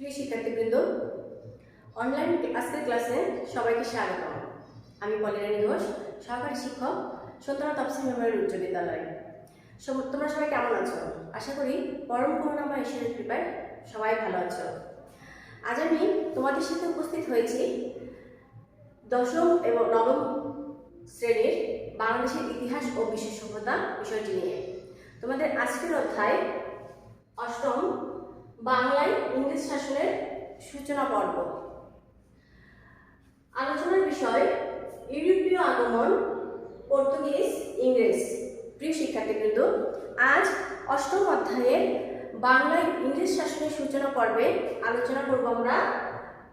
প্রিয় শিক্ষার্থীবৃন্দ, অনলাইন আজকের ক্লাসে সবাইকে স্বাগত। আমি পলিরানী ঘোষ, সহকারী শিক্ষক, সত্যনাথ তফসিল মেমোরিয়াল উচ্চ বিদ্যালয়। তোমরা সবাই কেমন আছো? আশা করি পরম করুণাময় ঈশ্বরের কৃপায় সবাই ভালো আছো। আজ আমি তোমাদের সাথে উপস্থিত হয়েছি দশম এবং নবম শ্রেণীর বাংলাদেশের ইতিহাস ও বিশ্ব সভ্যতা বিষয়টি নিয়ে। তোমাদের আজকের অধ্যায় অষ্টম, বাংলায় ইংরেজ শাসনের সূচনা পর্ব। আলোচনার বিষয় ইউরোপীয় আগমন, পর্তুগিজ, ইংরেজ। প্রিয় শিক্ষার্থীবৃন্দ, আজ অষ্টম অধ্যায়ের বাংলায় ইংরেজ শাসনের সূচনা পর্বে আলোচনা করব আমরা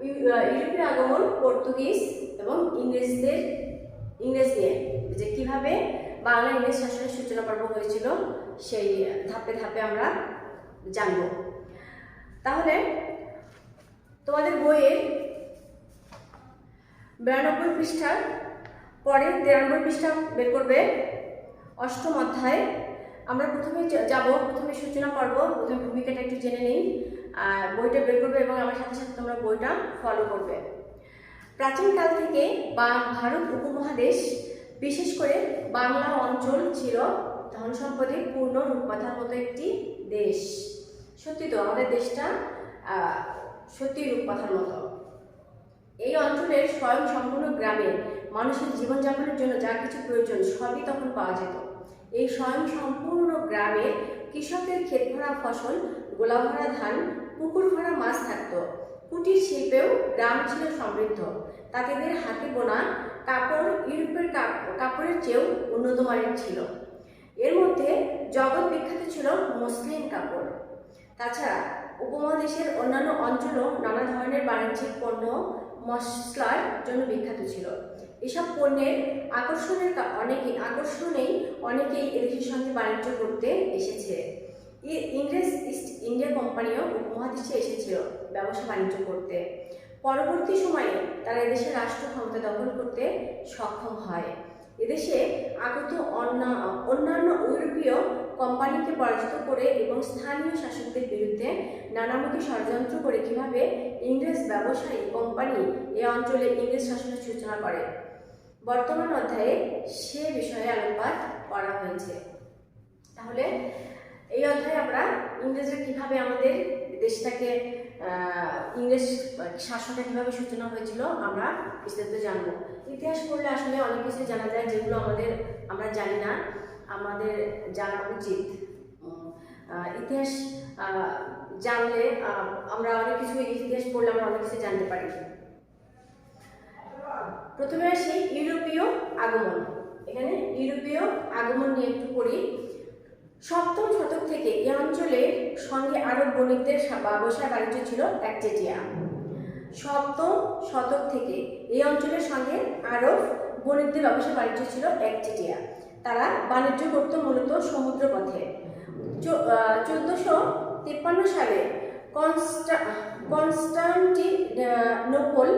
ইউরোপীয় আগমন, পর্তুগিজ এবং ইংরেজ নিয়ে, যে কিভাবে বাংলা ইংরেজ শাসনের সূচনা পর্ব হয়েছিল সেই ধাপে ধাপে আমরা জানব। তাহলে তোমাদের বইয়ের 92 পৃষ্ঠার পরে 93 পৃষ্ঠা বের করবে। অষ্টম অধ্যায় আমরা প্রথমে সূচনা পর্ব, প্রথমে ভূমিকাটা একটু জেনে নিই, বইটা বের করবে এবং আমার সাথে সাথে তোমরা বইটা ফলো করবে। প্রাচীনকাল থেকে ভারত উপমহাদেশ, বিশেষ করে বাংলা অঞ্চল ছিল ধন সম্পদে পূর্ণ রূপকথার মতো একটি দেশ। সত্যি তো, আমাদের দেশটা সত্যি রূপকথার মতো। এই অঞ্চলের স্বয়ং সম্পূর্ণ গ্রামে মানুষের জীবনযাপনের জন্য যা কিছু প্রয়োজন সবই তখন পাওয়া যেত। এই স্বয়ং সম্পূর্ণ গ্রামে কৃষকের ক্ষেত ভরা ফসল, গোলা ভরা ধান, পুকুর ভরা মাছ থাকত। কুটির শিল্পেও গ্রাম ছিল সমৃদ্ধ। তাঁতিদের হাতে বোনা কাপড় ইউরোপের কাপড়ের চেয়েও উন্নত মানের ছিল। এর মধ্যে জগৎ বিখ্যাত ছিল মসলিন কাপড়। তাছাড়া উপমহাদেশের অন্যান্য অঞ্চলও নানা ধরনের বাণিজ্যিক পণ্য, মশলার জন্য বিখ্যাত ছিল। এসব পণ্যের আকর্ষণেই অনেকেই এদেশের সঙ্গে বাণিজ্য করতে এসেছে। ইংরেজ ইস্ট ইন্ডিয়া কোম্পানিও উপমহাদেশে এসেছিল ব্যবসা বাণিজ্য করতে। পরবর্তী সময়ে তারা এদেশের রাষ্ট্র ক্ষমতা দখল করতে সক্ষম হয়। এদেশে আগত অন্যান্য ইউরোপীয় কোম্পানিকে পরাজিত করে এবং স্থানীয় শাসকদের বিরুদ্ধে নানামুখী ষড়যন্ত্র করে কিভাবে ইংরেজ ব্যবসায়ী কোম্পানি এই অঞ্চলে ইংরেজ শাসনের সূচনা করে, বর্তমান অধ্যায়ে সে বিষয়ে আলোকপাত করা হয়েছে। তাহলে এই অধ্যায়ে আমরা ইংরেজরা কিভাবে আমাদের দেশটাকে ইংরেজ শাসনটা কিভাবে সূচনা হয়েছিল আমরা বিস্তারিত জানব। ইতিহাস পড়লে আসলে অনেক কিছু জানা যায়, যেগুলো আমরা জানি না, আমাদের জানা উচিত। ইতিহাস জানলে আমরা অনেক কিছু, ইতিহাস পড়লে আমরা অনেক কিছু জানতে পারি। প্রথমে আসি ইউরোপীয় আগমন। এখানে ইউরোপীয় আগমন নিয়ে একটু পড়ি। সপ্তম শতক থেকে এই অঞ্চলের সঙ্গে আরব বণিকদের ব্যবসা বাণিজ্য ছিল একচেটিয়া। সপ্তম শতক থেকে এই অঞ্চলের সঙ্গে আরব বণিকদের ব্যবসা বাণিজ্য ছিল একচেটিয়া। তারা বাণিজ্য করত মূলত সমুদ্র পথে। 1453 সালে কনস্টান্টিনোপল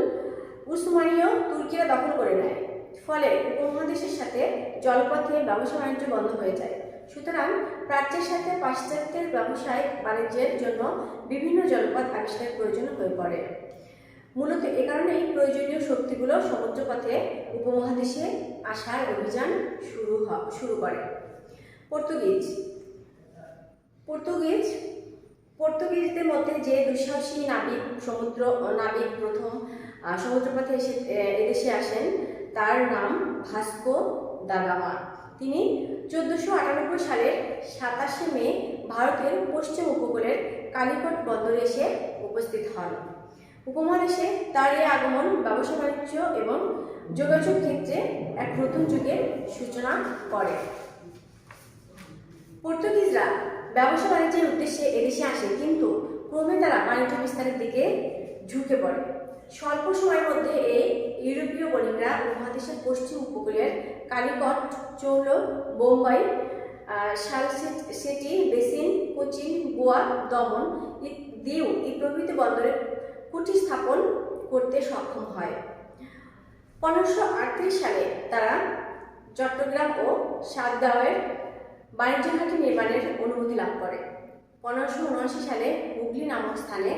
উসমানীয় তুর্কিরা দখল করে নেয়। ফলে উপমহাদেশের সাথে জলপথে ব্যবসা বাণিজ্য বন্ধ হয়ে যায়। সুতরাং প্রাচ্যের সাথে পাশ্চাত্যের ব্যবসায় বাণিজ্যের জন্য বিভিন্ন জলপথ আবিষ্কারের প্রয়োজন হয়ে পড়ে। মূলত এ কারণেই প্রয়োজনীয় শক্তিগুলো সমুদ্রপথে উপমহাদেশে আসার অভিযান শুরু করে। পর্তুগিজদের মধ্যে যে দুঃসাহসী নাবিক প্রথম সমুদ্রপথে এদেশে আসেন তার নাম ভাস্কো দা গামা। তিনি 1498 সালের 27 মে ভারতের পশ্চিম উপকূলের কালিকট বন্দরে এসে উপস্থিত হন। উপমহাদেশে তার এই আগমন ব্যবসা বাণিজ্য এবং যোগাযোগ ক্ষেত্রে এক নতুন যুগের সূচনা করে। পর্তুগিজরা ব্যবসা বাণিজ্যের উদ্দেশ্যে এদেশে আসে, কিন্তু ক্রমে তারা বাণিজ্য বিস্তারের দিকে ঝুঁকে পড়ে। স্বল্প সময়ের মধ্যে এই ইউরোপীয় বণিকরা উপমহাদেশের পশ্চিম উপকূলের কালিকট, চৌল, বোম্বাই, সালসেটি বেসিন, কোচিন, গোয়া, দমন, দিউ প্রভৃতি বন্দরে কুটির স্থাপন করতে সক্ষম হয়। 1538 সালে তারা চট্টগ্রাম ও সাতগাঁওয়ের বাণিজ্য ঘাঁটি নির্মাণের অনুমতি লাভ করে। 1579 সালে হুগলি নামক স্থানে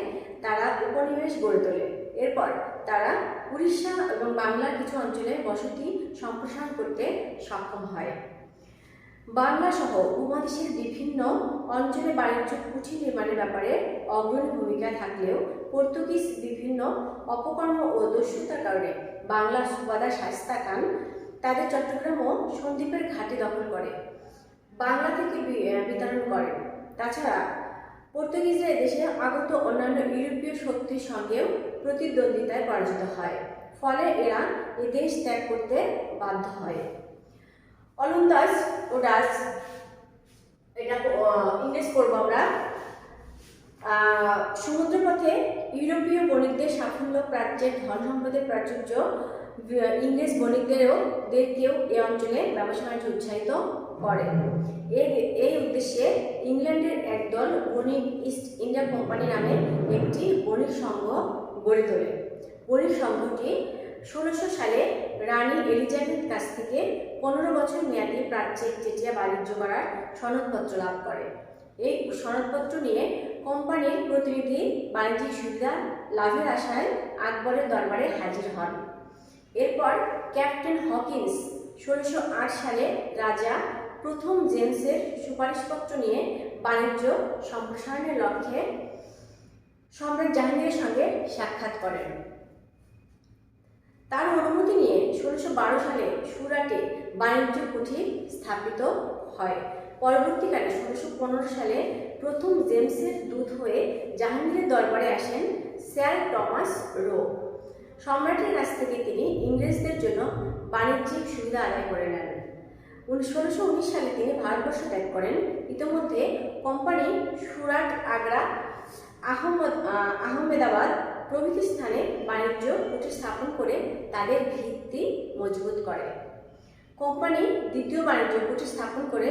তারা উপনিবেশ গড়ে তোলে। এরপর তারা উড়িষ্যা এবং বাংলার কিছু অঞ্চলে বসতি সম্প্রসারণ করতে সক্ষম হয়। বাংলা সহ উপমহাদেশের বিভিন্ন অঞ্চলে বাণিজ্য কুঠি নির্মাণের ব্যাপারে অগ্রণী ভূমিকা থাকলেও পর্তুগিজ বিভিন্ন অপকর্ম ও দস্যুতার কারণে বাংলার সুবাদার শায়েস্তা খান তাদের চট্টগ্রাম ও সন্দ্বীপের ঘাঁটি দখল করে বাংলা থেকে বিতরণ করেন। তাছাড়া পর্তুগিজরা দেশে আগত অন্যান্য ইউরোপীয় শক্তির সঙ্গেও প্রতিদ্বন্দ্বিতায় পরাজিত হয়, ফলে এরা এই দেশ ত্যাগ করতে বাধ্য হয়। অলন্দাজ ও ডাচ, এটা ইংরেজ পড়ব আমরা। সমুদ্রপথে ইউরোপীয় বণিকদের সাফল্য, প্রাচ্যের ধন সম্পদের প্রাচুর্য ইংরেজ বণিকদেরকেও এই অঞ্চলে ব্যবসা বাণিজ্য উৎসাহিত করে। এই উদ্দেশ্যে ইংল্যান্ডের একদল বণিক ইস্ট ইন্ডিয়া কোম্পানি নামে একটি বণিক সংঘ গড়ে তোলে। বণিক সংঘটি 1600 সালে রানী এলিজাবেথ কাছ থেকে 15 বছর মেয়াদী প্রাচ্যের চেটিয়া বাণিজ্য করার সনদপত্র লাভ করে। এই সনদপত্র নিয়ে কোম্পানির প্রতিনিধি বাণিজ্যিক সুবিধা লাভের আশায় আকবরের দরবারে হাজির হন। এরপর ক্যাপ্টেন হকিন্স 1608 সালে রাজা প্রথম জেমসের সুপারিশপত্র নিয়ে বাণিজ্য সম্প্রসারণের লক্ষ্যে সম্রাট জাহাঙ্গীরের সঙ্গে সাক্ষাৎ করেন। তার অনুমতি নিয়ে 1612 সালে সুরাটে বাণিজ্য কুঠি স্থাপিত হয়। পরবর্তীকালে 1615 সালে প্রথম জেমসের দূত হয়ে জাহাঙ্গীরের দরবারে আসেন স্যার টমাস রো। সম্রাটের কাছ থেকে তিনি ইংরেজদের জন্য বাণিজ্যিক সুবিধা আদায় করে নেন। 1619 সালে তিনি ভারতবর্ষ ত্যাগ করেন। ইতিমধ্যে কোম্পানি সুরাট, আগ্রা, আহমেদাবাদ প্রভৃতি স্থানে বাণিজ্য কুঠি স্থাপন করে তাদের ভিত্তি মজবুত করে। কোম্পানি দ্বিতীয় বাণিজ্য কুঠি স্থাপন করে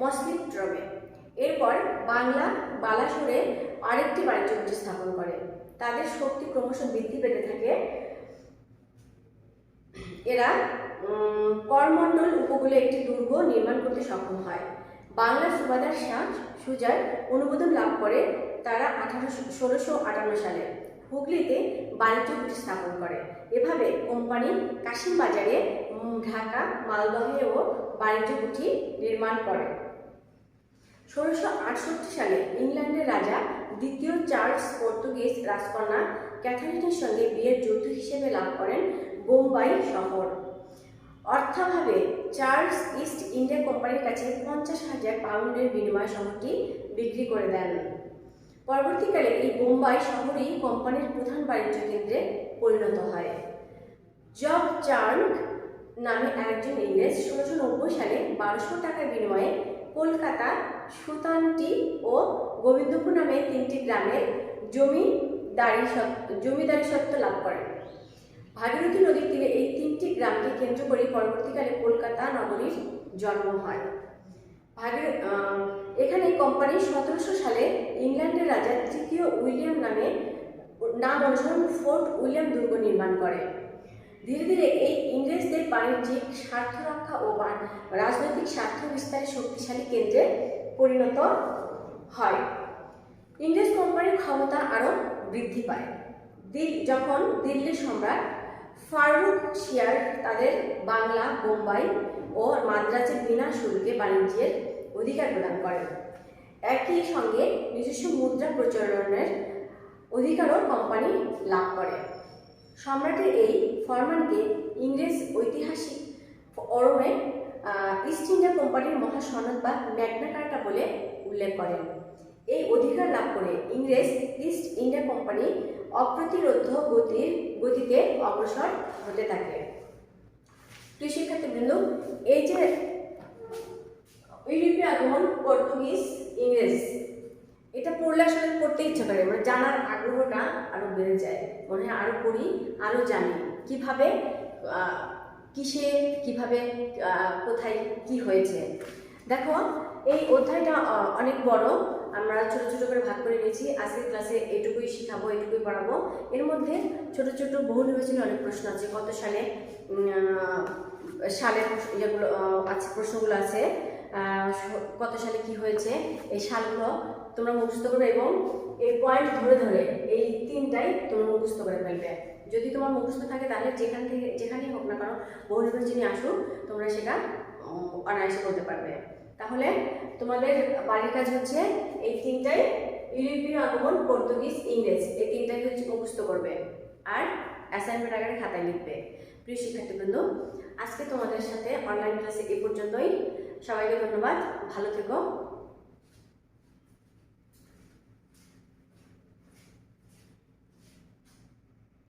মসলিপট্রমে। এরপর বাংলা বালাসোরে আরেকটি বাণিজ্য কুঠি স্থাপন করে। তাদের শক্তি ক্রমশ বৃদ্ধি পেতে থাকে। এরা করমণ্ডল উপকূলে একটি দুর্গ নির্মাণ করতে সক্ষম হয়। বাংলার সুবাদার শাহ সুজার অনুমোদন লাভ করে তারা 1658 সালে হুগলিতে বাণিজ্য কুঠি স্থাপন করে। এভাবে কোম্পানি কাশিম বাজারে, ঢাকা, মালদহেও বাণিজ্য কুঠি নির্মাণ করে। 1668 সালে ইংল্যান্ডের রাজা দ্বিতীয় চার্লস পর্তুগিজ রাজকন্যা ক্যাথারিনের সঙ্গে বিয়ের যৌতুক হিসেবে লাভ করেন বোম্বাই শহর। অর্থাভাবে চার্লস ইস্ট ইন্ডিয়া কোম্পানির কাছে 50,000 পাউন্ডের বিনিময়ে শহরটি বিক্রি করে দেন। পরবর্তীকালে এই বোম্বাই শহরই কোম্পানির প্রধান বাণিজ্য কেন্দ্রে পরিণত হয়। জব চার্লস নামে একজন ইংরেজ 1690 সালে 1200 টাকার বিনিময়ে কলকাতা, সুতানটি ও গোবিন্দপুর নামে 3টি গ্রামের জমিদারি সত্ত্ব লাভ করেন। ভাগীরথী নদীর তীরে এই 3টি গ্রামকে কেন্দ্র করে পরবর্তীকালে কলকাতা নগরীর জন্ম হয়। এখানে কোম্পানি 1700 সালে ইংল্যান্ডের রাজা তৃতীয় উইলিয়াম নাম অনুসরণ ফোর্ট উইলিয়াম দুর্গ নির্মাণ করে। ধীরে ধীরে এই ইংরেজদের বাণিজ্যিক স্বার্থ রক্ষা ও রাজনৈতিক স্বার্থ বিস্তারের শক্তিশালী কেন্দ্রে পরিণত হয়। ইংরেজ কোম্পানির ক্ষমতা আরও বৃদ্ধি পায় যখন দিল্লির সম্রাট ফারুক শিয়ার তাদের বাংলা, বোম্বাই ও মাদ্রাজে বিনা শুল্কে বাণিজ্যের অধিকার প্রদান করেন। একই সঙ্গে নিজস্ব মুদ্রা প্রচলনের অধিকারও কোম্পানি লাভ করে। সম্রাটের এই ফরমানকে ইংরেজ ঐতিহাসিক অরমে ইস্ট ইন্ডিয়া কোম্পানির মহাসনদ বা ম্যাগনা কার্টা বলে উল্লেখ করেন। এই অধিকার লাভ করে ইংরেজ ইস্ট ইন্ডিয়া কোম্পানি অপ্রতিরোধ গতিতে অগ্রসর হতে থাকে। প্রিয় শিক্ষার্থীবৃন্দ, এই যে ইউরোপীয় আগমন, পর্তুগিজ, ইংরেজ, এটা পড়লে আসলে পড়তে ইচ্ছা করে, মানে জানার আগ্রহটা আরো বেড়ে যায়, মনে হয় আরো পড়ি, আরো জানি কিভাবে কিভাবে কোথায় কি হয়েছে। দেখো এই অধ্যায়টা অনেক বড়, আমরা ছোট ছোট করে ভাগ করে নিয়েছি। আজকের ক্লাসে এটুকুই শিখাবো, এটুকুই পড়াবো। এর মধ্যে ছোট ছোট বহু নির্বাচনী অনেক প্রশ্ন আছে, কত সালে সালের যেগুলো আছে, প্রশ্নগুলো আছে, কত সালে কি হয়েছে, এই সালগুলো তোমরা মুখস্থ করবে এবং এই পয়েন্ট ধরে ধরে এই তিনটাই তোমরা মুখস্থ করে ফেলবে। যদি তোমার মুখস্থ থাকে তাহলে যেখানেই হোক না কারণ বহু নির্বাচনী আসুক তোমরা সেটা অনায়াসে করতে পারবে। তাহলে তোমাদের বাড়ির কাজ হচ্ছে এই তিনটাই, ইউরোপীয় আগমন, পর্তুগিজ, ইংরেজ, এই তিনটাই হচ্ছে মুখস্থ করবে আর অ্যাসাইনমেন্ট আকারে খাতায় লিখবে। প্রিয় শিক্ষার্থীবৃন্দ, আজকে তোমাদের সাথে অনলাইন ক্লাসে এই পর্যন্তই। সবাইকে ধন্যবাদ, ভালো থেকো।